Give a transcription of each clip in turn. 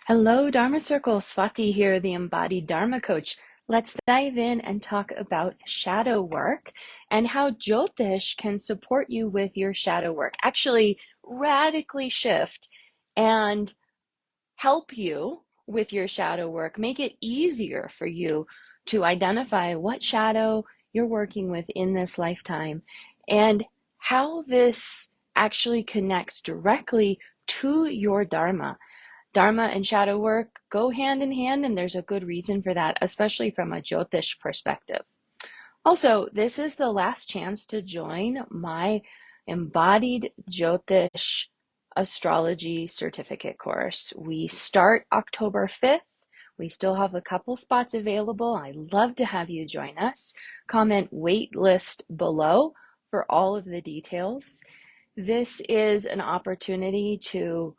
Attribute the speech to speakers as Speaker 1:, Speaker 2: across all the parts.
Speaker 1: Hello, Dharma Circle. Swati here, the Embodied Dharma Coach. Let's dive in and talk about shadow work and how Jyotish can support you with your shadow work. Actually, radically shift and help you with your shadow work, make it easier for you to identify what shadow you're working with in this lifetime and how this actually connects directly to your Dharma. Dharma and shadow work go hand in hand, and there's a good reason for that, especially from a Jyotish perspective. Also, this is the last chance to join my Embodied Jyotish Astrology Certificate course. We start October 5th. We still have a couple spots available. I'd love to have you join us. Comment waitlist below for all of the details. This is an opportunity to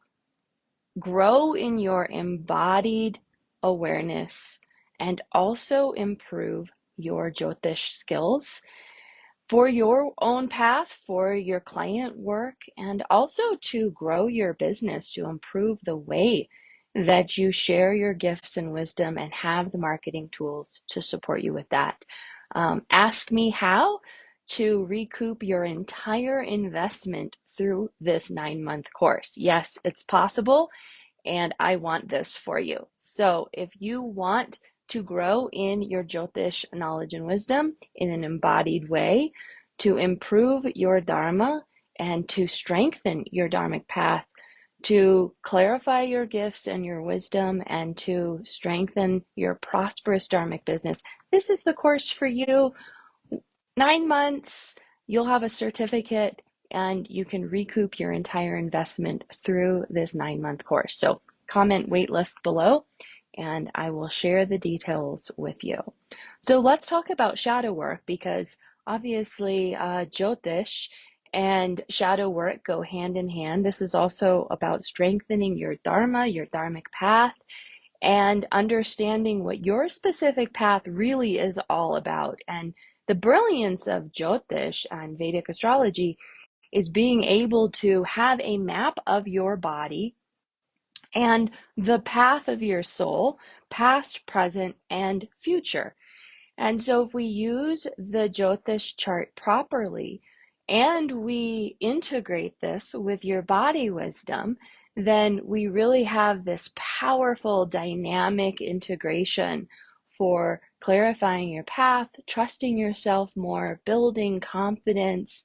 Speaker 1: grow in your embodied awareness and also improve your Jyotish skills for your own path, for your client work, and also to grow your business, to improve the way that you share your gifts and wisdom and have the marketing tools to support you with that. Ask me how to recoup your entire investment through this 9-month course. Yes, it's possible, and I want this for you. So if you want to grow in your Jyotish knowledge and wisdom in an embodied way, to improve your Dharma and to strengthen your Dharmic path, to clarify your gifts and your wisdom, and to strengthen your prosperous Dharmic business, this is the course for you. 9 months, you'll have a certificate, and you can recoup your entire investment through this 9-month course. So comment waitlist below, and I will share the details with you. So let's talk about shadow work, because obviously Jyotish and shadow work go hand in hand. This is also about strengthening your Dharma, your Dharmic path, and understanding what your specific path really is all about. And the brilliance of Jyotish and Vedic astrology is being able to have a map of your body and the path of your soul, past, present, and future. And so if we use the Jyotish chart properly and we integrate this with your body wisdom, then we really have this powerful dynamic integration for clarifying your path, trusting yourself more, building confidence,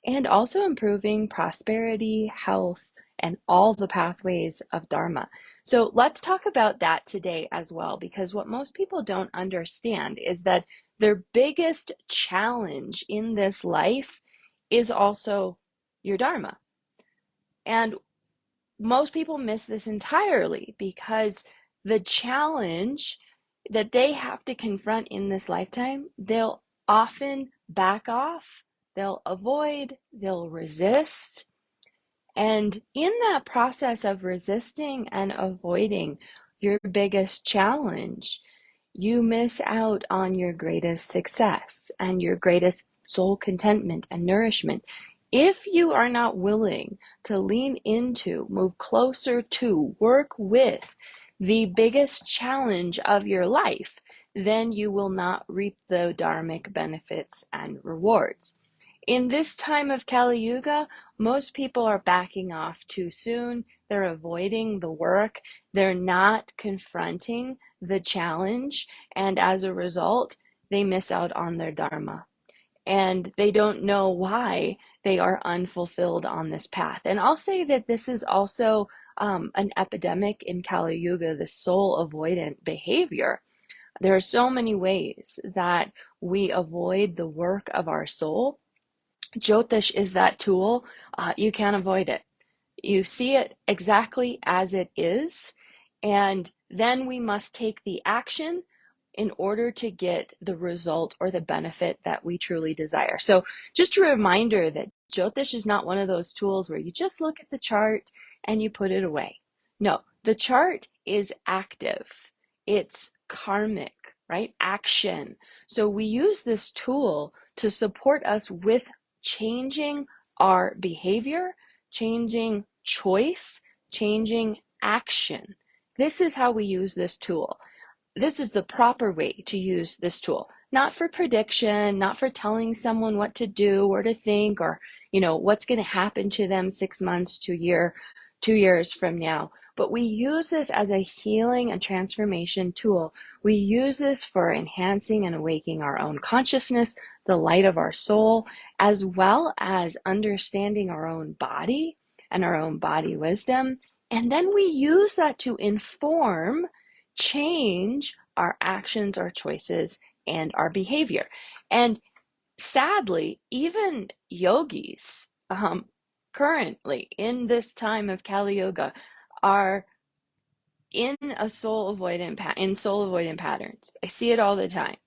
Speaker 1: and also improving prosperity, health, and all the pathways of Dharma. So let's talk about that today as well, because what most people don't understand is that their biggest challenge in this life is also your Dharma. And most people miss this entirely because the challenge that they have to confront in this lifetime, they'll often back off, they'll avoid, they'll resist. And in that process of resisting and avoiding your biggest challenge, you miss out on your greatest success and your greatest soul contentment and nourishment. If you are not willing to lean into, move closer to, work with the biggest challenge of your life, then you will not reap the dharmic benefits and rewards. In this time of Kali Yuga, most people are backing off too soon. They're avoiding the work. They're not confronting the challenge. And as a result, they miss out on their Dharma. And they don't know why they are unfulfilled on this path. And I'll say that this is also an epidemic in Kali Yuga, the soul avoidant behavior. There are so many ways that we avoid the work of our soul. Jyotish is that tool. You can't avoid it. You see it exactly as it is, and then we must take the action in order to get the result or the benefit that we truly desire. So just a reminder that Jyotish is not one of those tools where you just look at the chart and you put it away. No, the chart is active. It's karmic, right? Action. So we use this tool to support us with changing our behavior, changing choice, changing action. This is how we use this tool. This is the proper way to use this tool, not for prediction, not for telling someone what to do or to think, or what's going to happen to them 6 months to year 2 years from now. But we use this as a healing and transformation tool. We use this for enhancing and awakening our own consciousness, the light of our soul, as well as understanding our own body and our own body wisdom. And then we use that to inform change our actions, our choices, and our behavior. And sadly, even yogis currently in this time of Kali Yuga are in soul avoidant patterns. I see it all the time.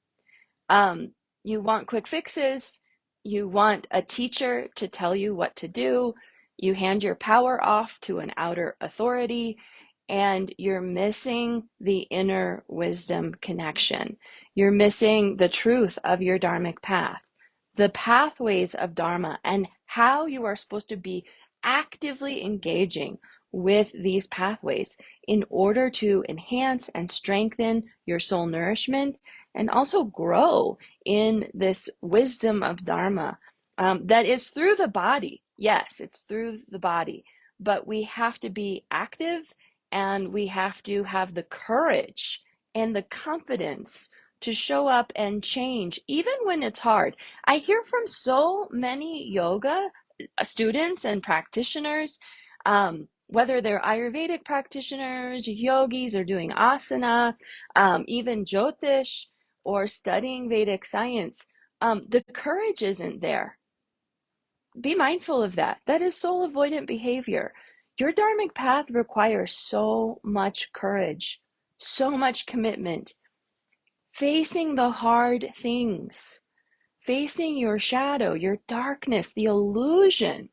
Speaker 1: You want quick fixes. You want a teacher to tell you what to do. You hand your power off to an outer authority, and you're missing the inner wisdom connection. You're missing the truth of your dharmic path, the pathways of Dharma, and how you are supposed to be actively engaging with these pathways in order to enhance and strengthen your soul nourishment and also grow in this wisdom of Dharma that is through the body. Yes, it's through the body, but we have to be active and we have to have the courage and the confidence to show up and change, even when it's hard. I hear from so many yoga students and practitioners, whether they're Ayurvedic practitioners, yogis, or doing asana, even Jyotish, or studying Vedic science, the courage isn't there. Be mindful of that. That is soul avoidant behavior. Your dharmic path requires so much courage, so much commitment, facing the hard things, facing your shadow, your darkness, the illusion.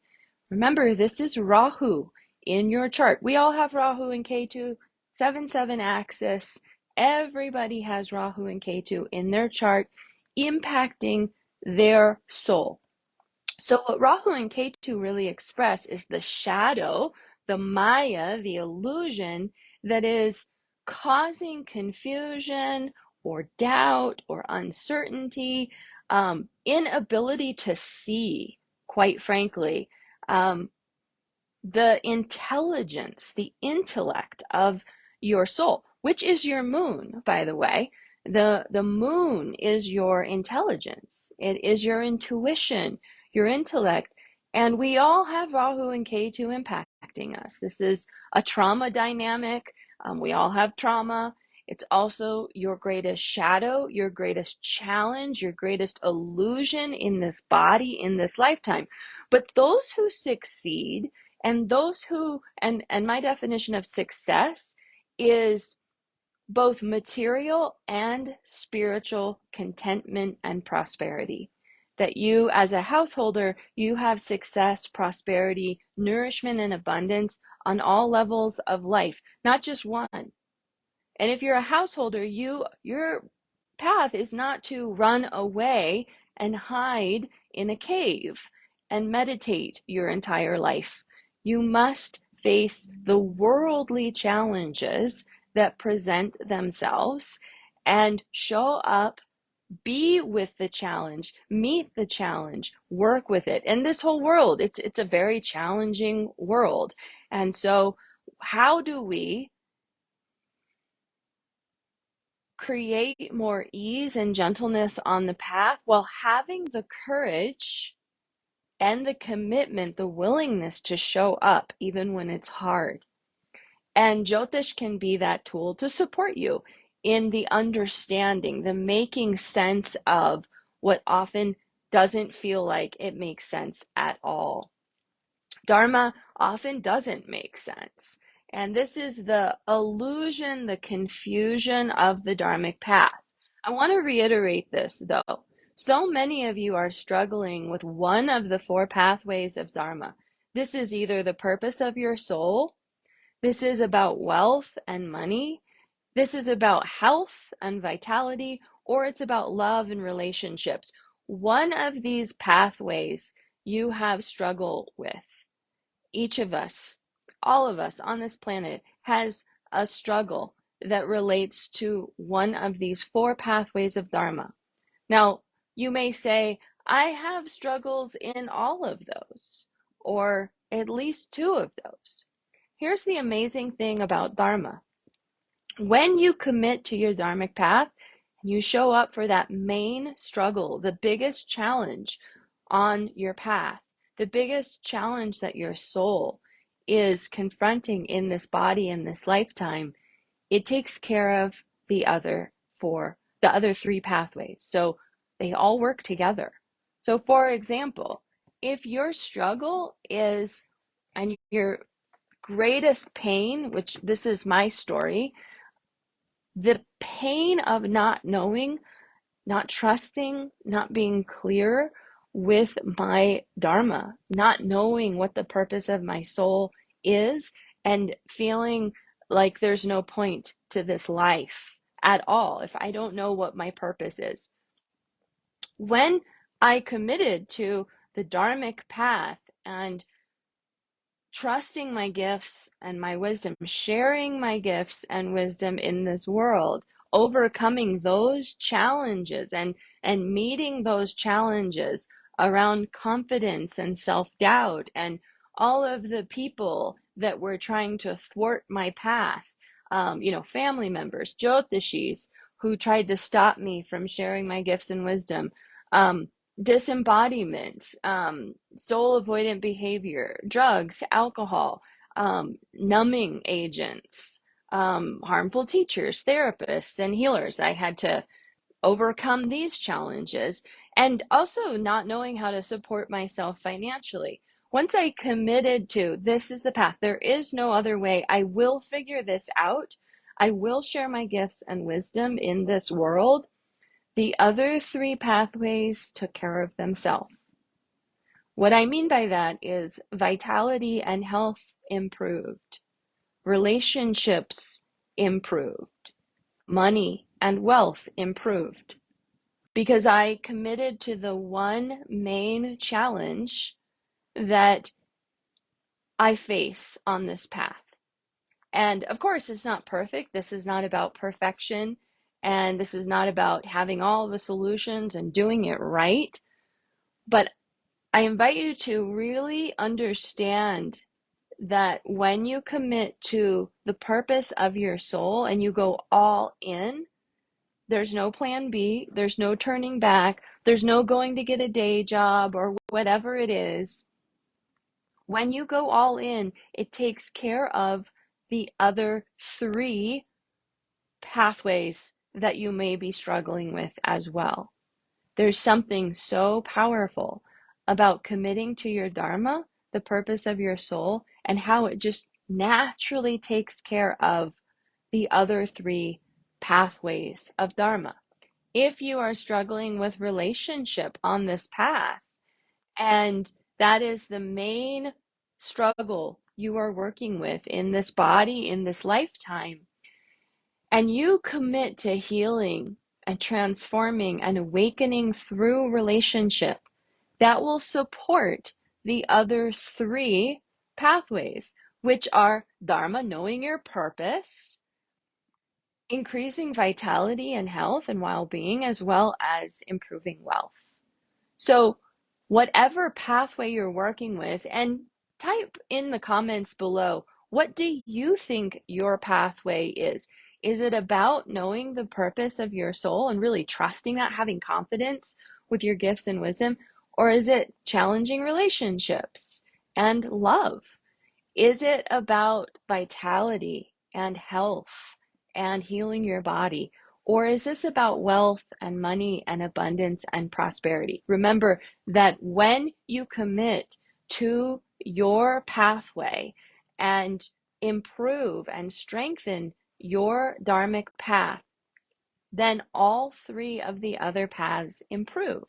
Speaker 1: Remember, this is Rahu in your chart. We all have Rahu and Ketu, 7-7 axis. Everybody has Rahu and Ketu in their chart, impacting their soul. So what Rahu and Ketu really express is the shadow, the Maya, the illusion that is causing confusion or doubt or uncertainty, inability to see, quite frankly, the intelligence, the intellect of your soul, which is your moon, by the way. The moon is your intelligence. It is your intuition, your intellect. And we all have Rahu and Ketu impacting us. This is a trauma dynamic. We all have trauma. It's also your greatest shadow, your greatest challenge, your greatest illusion in this body, in this lifetime. But those who succeed, and those who, and my definition of success is both material and spiritual contentment and prosperity. That you, as a householder, you have success, prosperity, nourishment, and abundance on all levels of life, not just one. And if you're a householder, your path is not to run away and hide in a cave and meditate your entire life. You must face the worldly challenges that present themselves and show up, be with the challenge, meet the challenge, work with it. And this whole world, it's a very challenging world. And so how do we create more ease and gentleness on the path while having the courage and the commitment, the willingness to show up even when it's hard? And Jyotish can be that tool to support you in the understanding, the making sense of what often doesn't feel like it makes sense at all. Dharma often doesn't make sense. And this is the illusion, the confusion of the dharmic path. I want to reiterate this, though. So many of you are struggling with one of the four pathways of Dharma. This is either the purpose of your soul, this is about wealth and money, this is about health and vitality, or it's about love and relationships. One of these pathways you have struggled with. Each of us, all of us on this planet, has a struggle that relates to one of these four pathways of Dharma. Now, you may say, I have struggles in all of those, or at least two of those. Here's the amazing thing about Dharma. When you commit to your dharmic path, and you show up for that main struggle, the biggest challenge on your path, the biggest challenge that your soul is confronting in this body in this lifetime, it takes care of the other three pathways. So they all work together. So for example, if your struggle is, and your greatest pain, which this is my story, the pain of not knowing, not trusting, not being clear with my Dharma, not knowing what the purpose of my soul is, and feeling like there's no point to this life at all if I don't know what my purpose is. When I committed to the dharmic path and trusting my gifts and my wisdom, sharing my gifts and wisdom in this world, overcoming those challenges and meeting those challenges around confidence and self-doubt and all of the people that were trying to thwart my path, family members, Jyotishis, who tried to stop me from sharing my gifts and wisdom, disembodiment, soul avoidant behavior, drugs, alcohol, numbing agents, harmful teachers, therapists, and healers. I had to overcome these challenges, and also not knowing how to support myself financially. Once I committed to, this is the path, there is no other way, I will figure this out, I will share my gifts and wisdom in this world, the other three pathways took care of themselves. What I mean by that is vitality and health improved, relationships improved, money and wealth improved, because I committed to the one main challenge that I face on this path. And of course, it's not perfect. This is not about perfection. And this is not about having all the solutions and doing it right. But I invite you to really understand that when you commit to the purpose of your soul and you go all in, there's no plan B, there's no turning back, there's no going to get a day job or whatever it is. When you go all in, it takes care of the other three pathways that you may be struggling with as well. There's something so powerful about committing to your Dharma, the purpose of your soul, and how it just naturally takes care of the other three pathways of Dharma. If you are struggling with relationship on this path, and that is the main struggle you are working with in this body, in this lifetime, and you commit to healing and transforming and awakening through relationship, that will support the other three pathways, which are Dharma, knowing your purpose, increasing vitality and health and well-being, as well as improving wealth. So whatever pathway you're working with, and type in the comments below, what do you think your pathway is? Is it about knowing the purpose of your soul and really trusting that, having confidence with your gifts and wisdom? Or is it challenging relationships and love? Is it about vitality and health and healing your body? Or is this about wealth and money and abundance and prosperity? Remember that when you commit to your pathway and improve and strengthen your dharmic path, then all three of the other paths improve.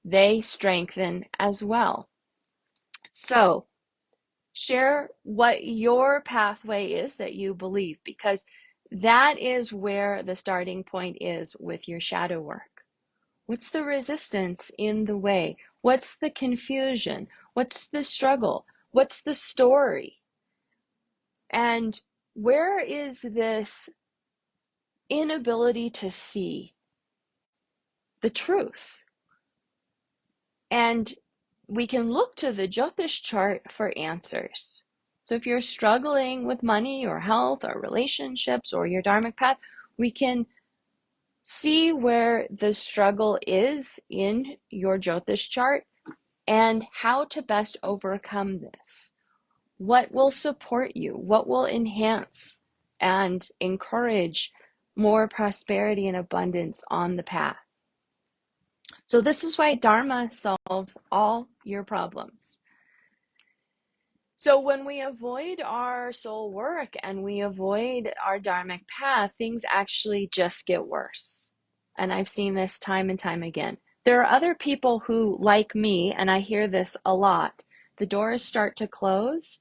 Speaker 1: They strengthen as well. So, share what your pathway is that you believe, because that is where the starting point is with your shadow work. What's the resistance in the way? What's the confusion? What's the struggle? What's the story? And where is this inability to see the truth? And we can look to the Jyotish chart for answers. So if you're struggling with money or health or relationships or your dharmic path, we can see where the struggle is in your Jyotish chart and how to best overcome this. What will support you? What will enhance and encourage more prosperity and abundance on the path? So this is why Dharma solves all your problems. So when we avoid our soul work and we avoid our dharmic path, things actually just get worse. And I've seen this time and time again. There are other people who, like me, and I hear this a lot, the doors start to close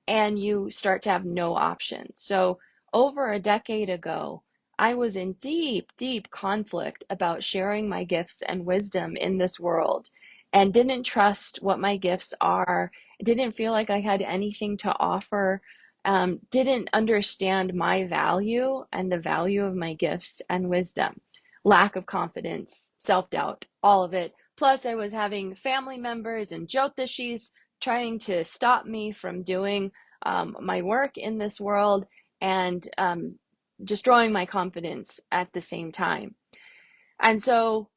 Speaker 1: and you start to have no options. So over a decade ago, I was in deep, deep conflict about sharing my gifts and wisdom in this world and didn't trust what my gifts are, didn't feel like I had anything to offer, didn't understand my value and the value of my gifts and wisdom, lack of confidence, self-doubt, all of it. Plus, I was having family members and Jyotishis trying to stop me from doing my work in this world and destroying my confidence at the same time. And so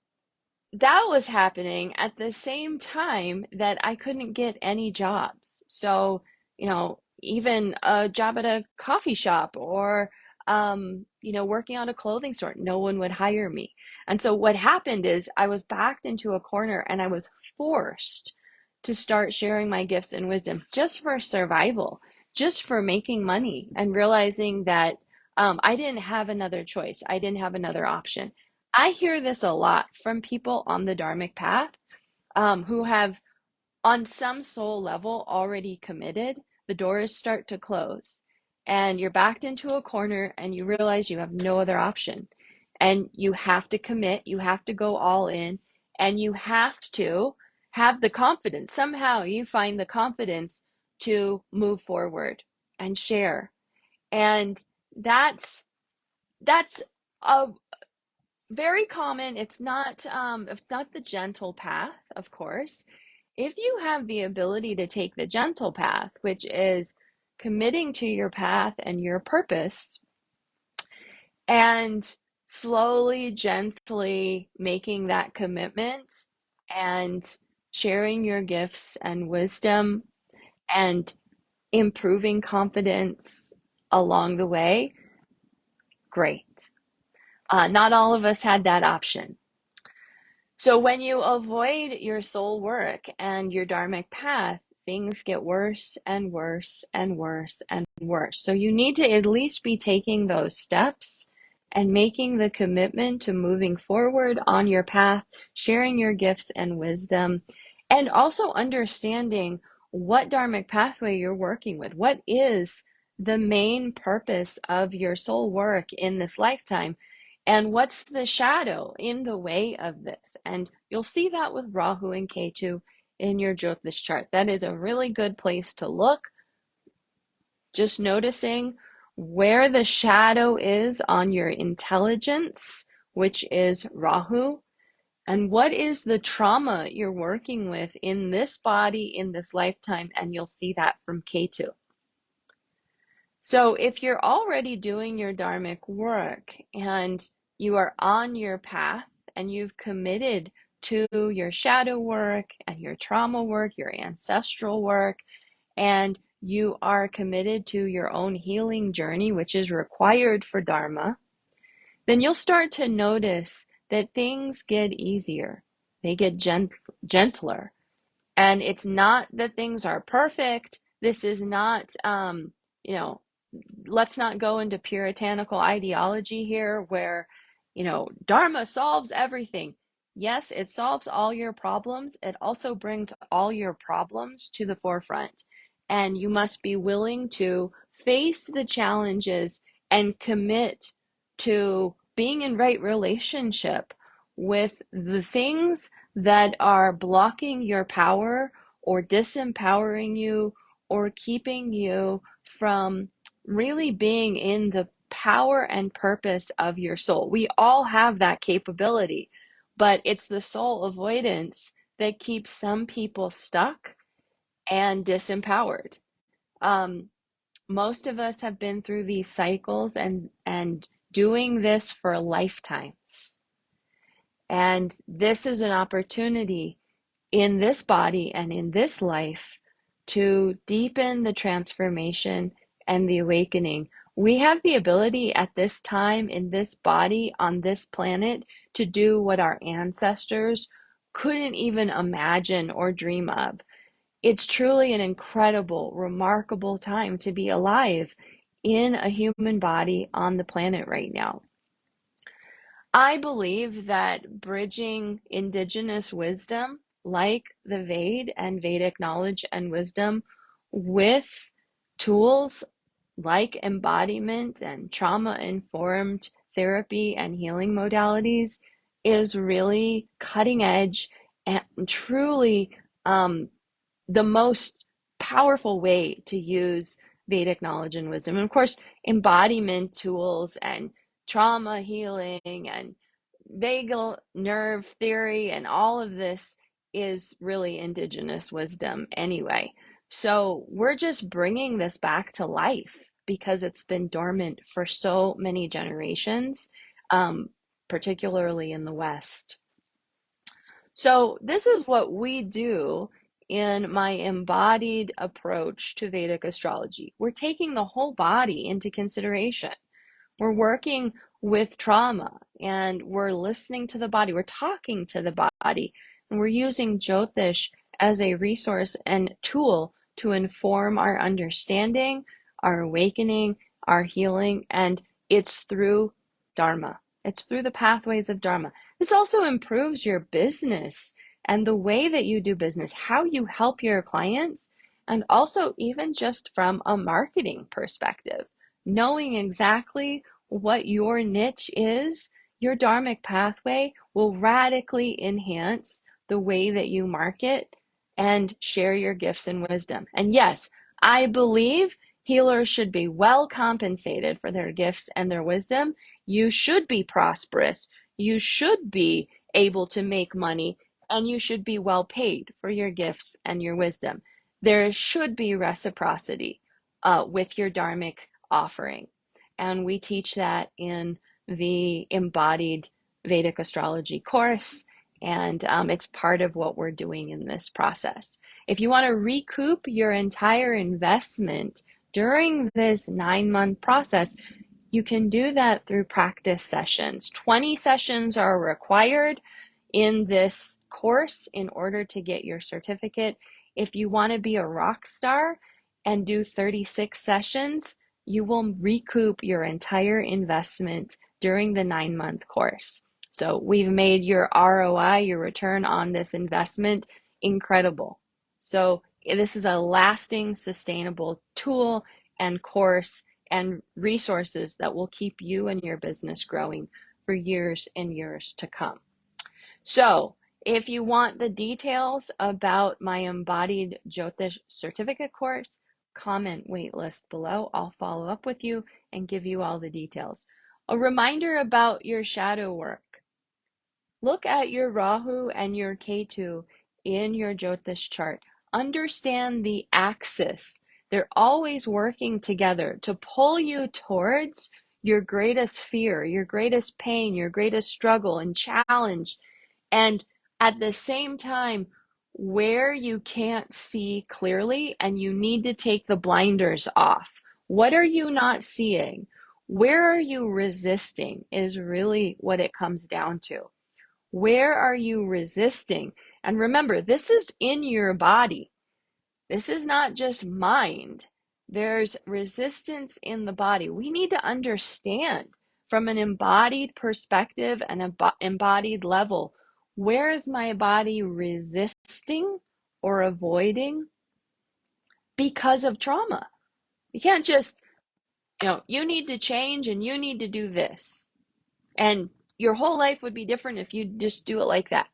Speaker 1: that was happening at the same time that I couldn't get any jobs. So, even a job at a coffee shop or, working on a clothing store, no one would hire me. And so what happened is I was backed into a corner and I was forced to start sharing my gifts and wisdom just for survival, just for making money and realizing that I didn't have another choice. I didn't have another option. I hear this a lot from people on the dharmic path who have, on some soul level, already committed. The doors start to close, and you're backed into a corner, and you realize you have no other option. And you have to commit, you have to go all in, and you have to have the confidence. Somehow you find the confidence to move forward and share. And that's a very common. It's not the gentle path, of course. If you have the ability to take the gentle path, which is committing to your path and your purpose and slowly, gently making that commitment and sharing your gifts and wisdom and improving confidence along the way, great. Not all of us had that option. So when you avoid your soul work and your dharmic path, things get worse and worse and worse and worse. So you need to at least be taking those steps and making the commitment to moving forward on your path, sharing your gifts and wisdom, and also understanding what dharmic pathway you're working with. What is the main purpose of your soul work in this lifetime? And what's the shadow in the way of this? And you'll see that with Rahu and Ketu in your Jyotish chart. That is a really good place to look. Just noticing where the shadow is on your intelligence, which is Rahu, and what is the trauma you're working with in this body, in this lifetime, and you'll see that from Ketu. So if you're already doing your dharmic work and you are on your path and you've committed to your shadow work and your trauma work, your ancestral work, and you are committed to your own healing journey, which is required for Dharma, then you'll start to notice that things get easier. They get gentler. And it's not that things are perfect. This is not, let's not go into puritanical ideology here where, Dharma solves everything. Yes, it solves all your problems. It also brings all your problems to the forefront. And you must be willing to face the challenges and commit to being in right relationship with the things that are blocking your power or disempowering you or keeping you from really being in the power and purpose of your soul. We all have that capability, but it's the soul avoidance that keeps some people stuck and disempowered. Um, most of us have been through these cycles and doing this for lifetimes. And this is an opportunity in this body and in this life to deepen the transformation and the awakening. We have the ability at this time in this body on this planet to do what our ancestors couldn't even imagine or dream of. It's truly an incredible, remarkable time to be alive in a human body on the planet right now. I believe that bridging indigenous wisdom, like the Ved and Vedic knowledge and wisdom, with tools like embodiment and trauma-informed therapy and healing modalities is really cutting edge and truly the most powerful way to use Vedic knowledge and wisdom. And of course, embodiment tools and trauma healing and vagal nerve theory and all of this is really indigenous wisdom anyway. So we're just bringing this back to life because it's been dormant for so many generations, particularly in the West. So this is what we do in my embodied approach to Vedic astrology. We're taking the whole body into consideration. We're working with trauma and we're listening to the body. We're talking to the body and we're using Jyotish as a resource and tool to inform our understanding, our awakening, our healing, and it's through Dharma. It's through the pathways of Dharma. This also improves your business and the way that you do business, how you help your clients, and also even just from a marketing perspective, knowing exactly what your niche is, your dharmic pathway will radically enhance the way that you market and share your gifts and wisdom. And yes, I believe healers should be well compensated for their gifts and their wisdom. You should be prosperous. You should be able to make money, and you should be well paid for your gifts and your wisdom. There should be reciprocity with your dharmic offering. And we teach that in the Embodied Vedic Astrology course. And it's part of what we're doing in this process. If you want to recoup your entire investment during this 9-month process, you can do that through practice sessions. 20 sessions are required in this course in order to get your certificate. If you want to be a rock star and do 36 sessions, you will recoup your entire investment during the 9-month course. So we've made your ROI, your return on this investment, incredible. So this is a lasting, sustainable tool and course and resources that will keep you and your business growing for years and years to come. So if you want the details about my Embodied Jyotish certificate course, comment waitlist below. I'll follow up with you and give you all the details. A reminder about your shadow work. Look at your Rahu and your Ketu in your Jyotish chart. Understand the axis. They're always working together to pull you towards your greatest fear, your greatest pain, your greatest struggle and challenge. And at the same time, where you can't see clearly and you need to take the blinders off. What are you not seeing? Where are you resisting is really what it comes down to. Where are you resisting? And remember, this is in your body. This is not just mind. There's resistance in the body. We need to understand from an embodied perspective and an embodied level, where is my body resisting or avoiding because of trauma? You can't just, you need to change and you need to do this. And your whole life would be different if you just do it like that.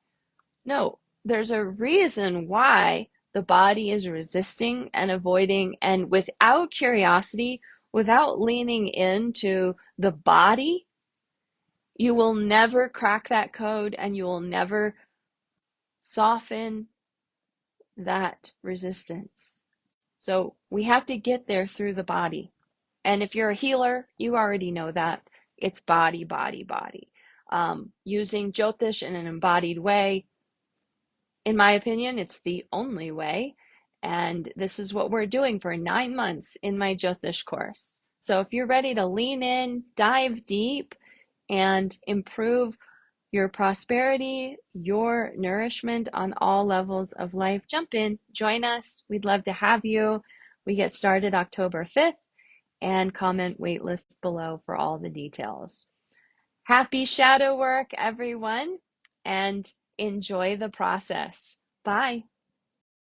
Speaker 1: No, there's a reason why the body is resisting and avoiding, and without curiosity, without leaning into the body, you will never crack that code and you will never soften that resistance. So we have to get there through the body. And if you're a healer, you already know that. It's body, body, body. Using Jyotish in an embodied way, in my opinion, it's the only way. And this is what we're doing for 9 months in my Jyotish course. So if you're ready to lean in, dive deep, and improve your prosperity, your nourishment on all levels of life, jump in, join us. We'd love to have you. We get started October 5th, and comment waitlist below for all the details. Happy shadow work, everyone, and enjoy the process. Bye.